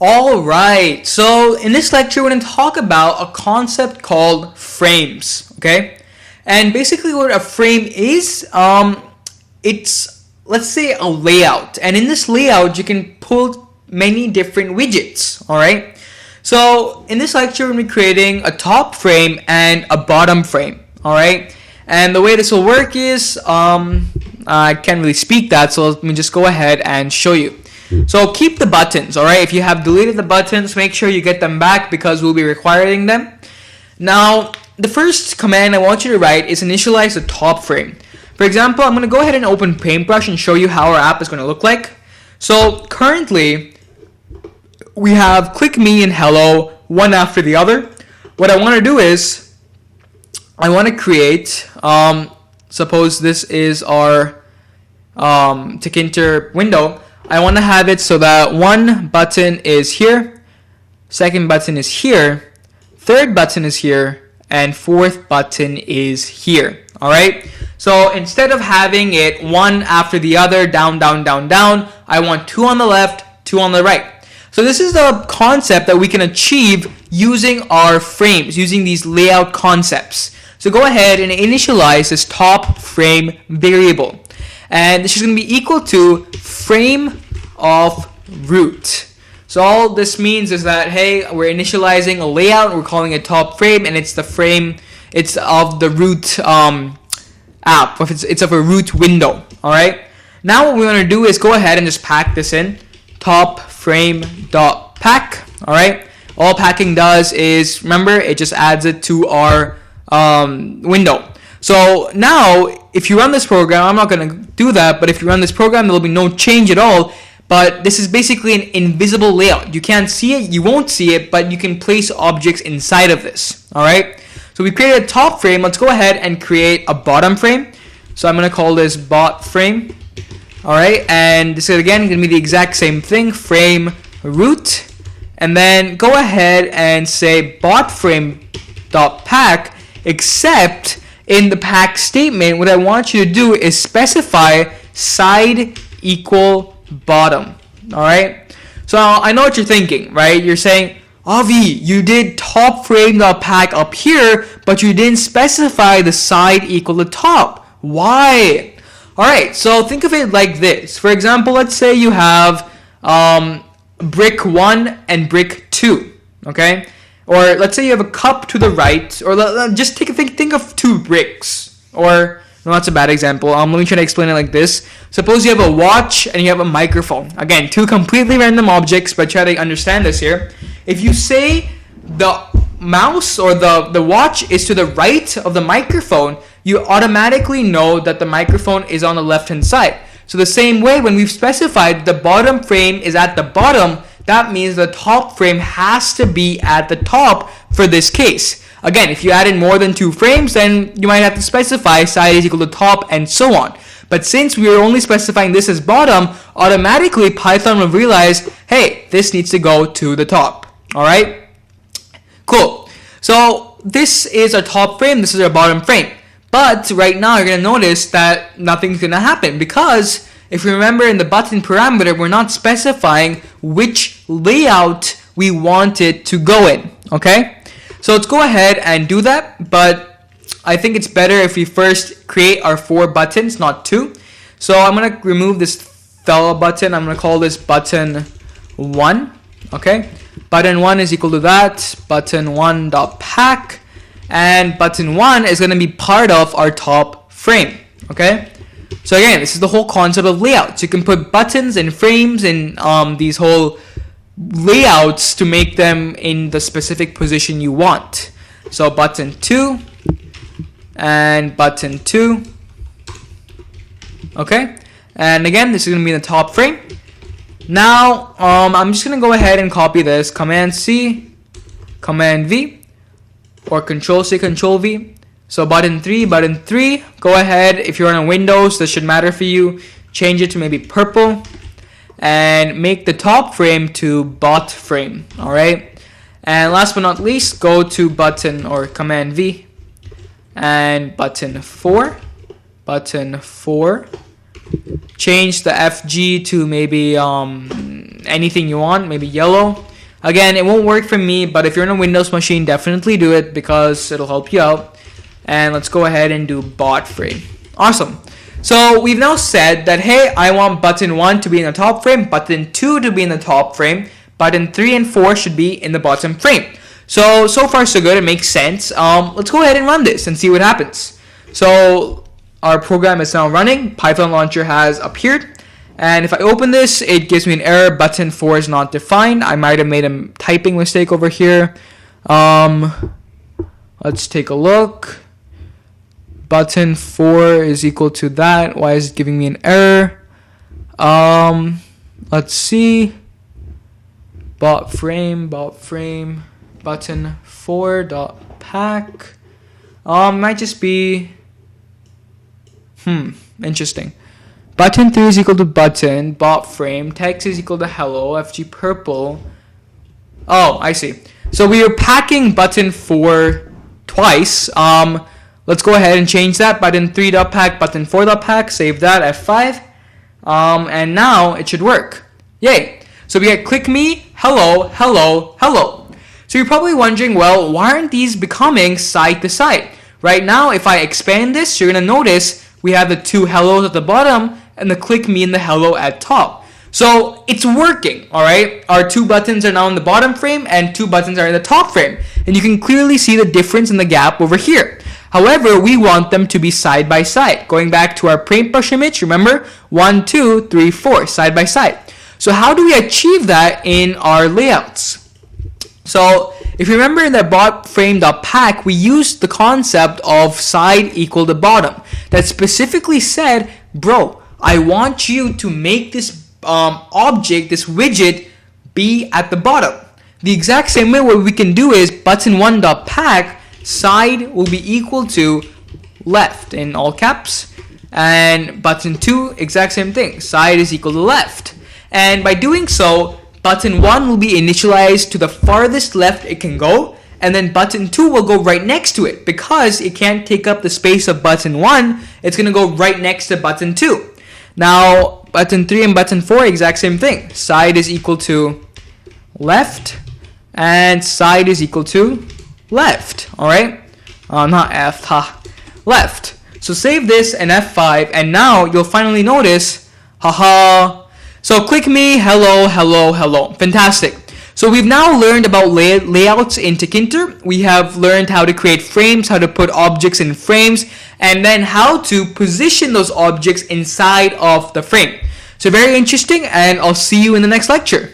All right, so in this lecture, we're going to talk about a concept called frames, okay? And basically what a frame is, it's, let's say, a layout. And in this layout, you can pull many different widgets, all right? So in this lecture, we're going to be creating a top frame and a bottom frame, all right? And the way this will work is, I can't really speak that, so let me just go ahead and show you. So keep the buttons, all right? If you have deleted the buttons, make sure you get them back because we'll be requiring them. Now, the first command I want you to write is initialize the top frame. For example, I'm going to go ahead and open Paintbrush and show you how our app is going to look like. So currently, we have click me and hello, one after the other. What I want to do is, I want to create, suppose this is our Tkinter window. I want to have it so that one button is here, second button is here, third button is here, and fourth button is here. All right. So instead of having it one after the other, down, down, down, down, I want two on the left, two on the right. So this is the concept that we can achieve using our frames, using these layout concepts. So go ahead and initialize this top frame variable. And this is going to be equal to frame of root. So all this means is that, hey, we're initializing a layout, we're calling it top frame, and it's the frame, it's of the root app, it's of a root window. All right. Now what we want to do is go ahead and just pack this in, top frame dot pack. All right. All packing does is, remember, it just adds it to our window. So now, if you run this program, I'm not going to do that, but if you run this program, there will be no change at all. But this is basically an invisible layout. You can't see it, you won't see it, but you can place objects inside of this. All right. So we created a top frame. Let's go ahead and create a bottom frame. So I'm going to call this bot frame. All right. And this is again going to be the exact same thing, frame root. And then go ahead and say bot frame dot pack, except in the pack statement, what I want you to do is specify side equal bottom. All right. So I know what you're thinking, right? You're saying, Avi, you did top frame dot pack up here, but you didn't specify the side equal to top. Why? All right. So think of it like this. For example, let's say you have brick 1 and brick 2. Okay. Or let's say you have a cup to the right, or just think of two bricks. Or, no, that's a bad example. Let me try to explain it like this. Suppose you have a watch and you have a microphone. Again, two completely random objects, but try to understand this here. If you say the mouse or the watch is to the right of the microphone, you automatically know that the microphone is on the left-hand side. So the same way, when we've specified the bottom frame is at the bottom, that means the top frame has to be at the top for this case. Again, if you added more than two frames, then you might have to specify side is equal to top and so on. But since we are only specifying this as bottom, automatically Python will realize, hey, this needs to go to the top. All right? Cool. So this is our top frame. This is our bottom frame. But right now, you're going to notice that nothing's going to happen because if you remember in the button parameter, we're not specifying which layout we want it to go in, okay? So let's go ahead and do that, but I think it's better if we first create our 4 buttons, not 2. So I'm going to remove this fella button. I'm going to call this button 1, okay? Button 1 is equal to that, button 1 dot pack, and button 1 is going to be part of our top frame, okay? So again, this is the whole concept of layouts. You can put buttons and frames in these whole layouts to make them in the specific position you want. So button 2 and button 2. Okay, and again, this is going to be in the top frame. Now, I'm just going to go ahead and copy this. Command C, Command V, or Control C, Control V. So button 3, go ahead. If you're on a Windows, this should matter for you. Change it to maybe purple and make the top frame to bot frame. All right. And last but not least, go to button or Command V and button 4, change the FG to maybe anything you want, maybe yellow. Again, it won't work for me, but if you're on a Windows machine, definitely do it because it'll help you out. And let's go ahead and do bot frame. Awesome. So we've now said that, hey, I want button 1 to be in the top frame, button 2 to be in the top frame, button 3 and 4 should be in the bottom frame. So far so good, it makes sense. Let's go ahead and run this and see what happens. So our program is now running, Python launcher has appeared. And if I open this, it gives me an error, button 4 is not defined. I might have made a typing mistake over here. Let's take a look. Button 4 is equal to that. Why is it giving me an error? Let's see. Bot frame, button 4.pack. Might just be interesting. Button 3 is equal to button, bot frame, text is equal to hello, FG purple. Oh, I see. So we are packing button 4 twice. Let's go ahead and change that. Button 3.pack, button 4.pack, save that, F5. And now it should work. Yay. So we get click me, hello, hello, hello. So you're probably wondering, well, why aren't these becoming side to side? Right now, if I expand this, you're going to notice we have the 2 hellos at the bottom and the click me and the hello at top. So it's working, all right? Our 2 buttons are now in the bottom frame and 2 buttons are in the top frame. And you can clearly see the difference in the gap over here. However, we want them to be side by side. Going back to our paintbrush image, remember, 1, 2, 3, 4, side by side. So how do we achieve that in our layouts? So if you remember in the bot frame.pack, we used the concept of side equal to bottom. That specifically said, bro, I want you to make this object, this widget, be at the bottom. The exact same way what we can do is button 1.pack, side will be equal to left in all caps. And button 2, exact same thing, side is equal to left. And by doing so, button 1 will be initialized to the farthest left it can go, and then button 2 will go right next to it. Because it can't take up the space of button 1, it's going to go right next to button 2. Now, button 3 and button 4, exact same thing. Side is equal to left, and side is equal to left. Alright? Not F, left. So save this and F5, and now you'll finally notice, haha. So click me, hello, hello, hello. Fantastic. So we've now learned about layouts in Tkinter. We have learned how to create frames, how to put objects in frames, and then how to position those objects inside of the frame. So very interesting, and I'll see you in the next lecture.